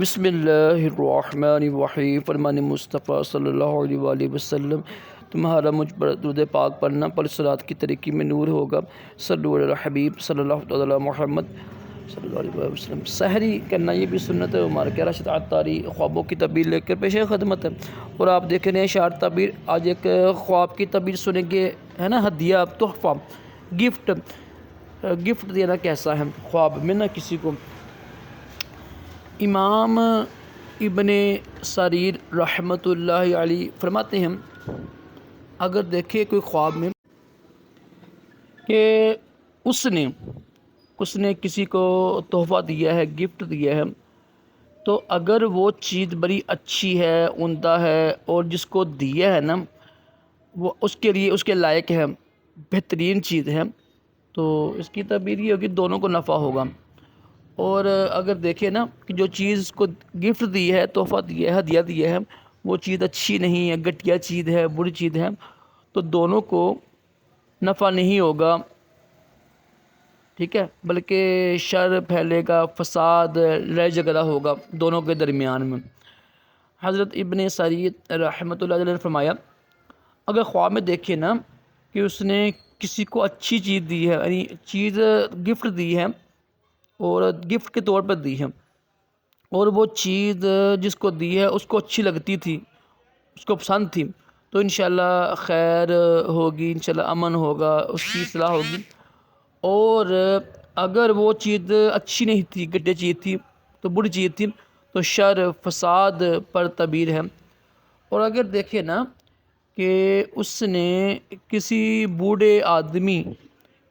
بسم اللہ الرحمن الرحیم۔ فرمان مصطفیٰ صلی اللہ علیہ وآلہ وسلم، تمہارا مجھ پر درود پاک پڑھنا پر صراط کی طریقی میں نور ہوگا۔ صلو علی الحبیب صلی اللہ تعالی محمد صلی اللہ علیہ وآلہ وسلم۔ سحری کرنا یہ بھی سنت ہے۔ ہمارا کہہ راشد عطاری خوابوں کی تعبیر لے کر پیش خدمت ہے، اور آپ دیکھ رہے ہیں اشعار تعبیر۔ آج ایک خواب کی تعبیر سنیں گے، ہے نا، ہدیہ، تحفہ، گفٹ دینا کیسا ہے خواب میں نا کسی کو۔ امام ابن سریر رحمۃ اللہ علیہ فرماتے ہیں، اگر دیکھے کوئی خواب میں کہ اس نے کسی کو تحفہ دیا ہے، گفٹ دیا ہے، تو اگر وہ چیز بڑی اچھی ہے، عمدہ ہے، اور جس کو دیا ہے نا وہ اس کے لیے اس کے لائق ہے، بہترین چیز ہے، تو اس کی تعبیر یہ ہوگی دونوں کو نفع ہوگا۔ اور اگر دیکھیں نا کہ جو چیز کو گفٹ دی ہے، تحفہ دیا ہے، ہدیہ دیا ہے، وہ چیز اچھی نہیں ہے، گھٹیا چیز ہے، بری چیز ہے، تو دونوں کو نفع نہیں ہوگا، ٹھیک ہے، بلکہ شر پھیلے گا، فساد لڑائی جھگڑا ہوگا دونوں کے درمیان میں۔ حضرت ابن سریر رحمۃ اللہ علیہ نے فرمایا، اگر خواب میں دیکھے نا کہ اس نے کسی کو اچھی چیز دی ہے، یعنی چیز گفٹ دی ہے اور گفٹ کے طور پر دی ہے، اور وہ چیز جس کو دی ہے اس کو اچھی لگتی تھی، اس کو پسند تھی، تو انشاءاللہ خیر ہوگی، انشاءاللہ امن ہوگا، اس کی اصلاح ہوگی۔ اور اگر وہ چیز اچھی نہیں تھی، گھٹیا چیز تھی، تو بری چیز تھی، تو شر فساد پر تعبیر ہے۔ اور اگر دیکھیں نا کہ اس نے کسی بوڑھے آدمی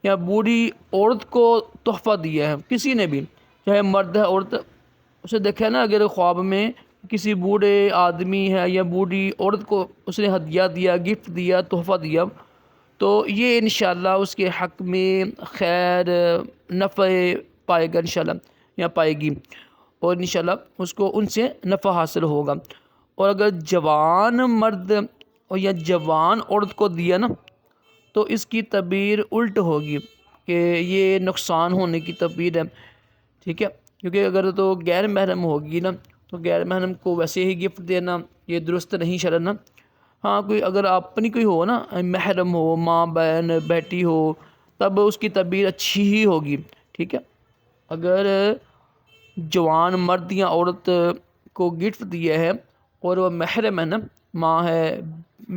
یا بوڑھی عورت کو تحفہ دیا ہے، کسی نے بھی، چاہے مرد ہے عورت، اسے دیکھا نا اگر خواب میں کسی بوڑھے آدمی ہے یا بوڑھی عورت کو اس نے ہدیہ دیا، گفٹ دیا، تحفہ دیا، تو یہ انشاءاللہ اس کے حق میں خیر، نفع پائے گا انشاءاللہ، یا پائے گی، اور انشاءاللہ اس کو ان سے نفع حاصل ہوگا۔ اور اگر جوان مرد اور یا جوان عورت کو دیا نا تو اس کی تعبیر الٹ ہوگی کہ یہ نقصان ہونے کی تعبیر ہے، ٹھیک ہے، کیونکہ اگر تو غیر محرم ہوگی نا تو غیر محرم کو ویسے ہی گفٹ دینا یہ درست نہیں شرعاً۔ ہاں کوئی اگر اپنی کوئی ہو نا، محرم ہو، ماں بہن بیٹی ہو، تب اس کی تعبیر اچھی ہی ہوگی، ٹھیک ہے۔ اگر جوان مرد یا عورت کو گفٹ دیا ہے اور وہ محرم ہے نا، ماں ہے،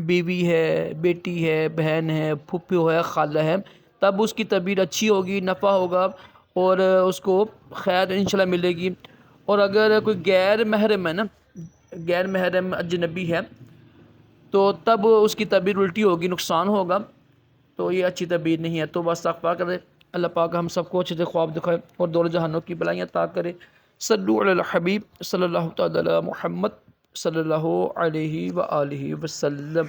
بیوی ہے، بیٹی ہے، بہن ہے، پھوپھو ہے، خالہ ہے، تب اس کی تعبیر اچھی ہوگی، نفع ہوگا، اور اس کو خیر انشاءاللہ ملے گی۔ اور اگر کوئی غیر محرم ہے نا، غیر محرم اجنبی ہے، تو تب اس کی تعبیر الٹی ہوگی، نقصان ہوگا، تو یہ اچھی تعبیر نہیں ہے۔ تو بس استغفار کرے، اللہ پاک ہم سب کو اچھے سے خواب دکھائے اور دور جہانوں کی بلائیاں عطا کرے۔ صلو علی الحبیب صلی اللہ تعالی محمد صلی اللہ علیہ وآلہ وسلم۔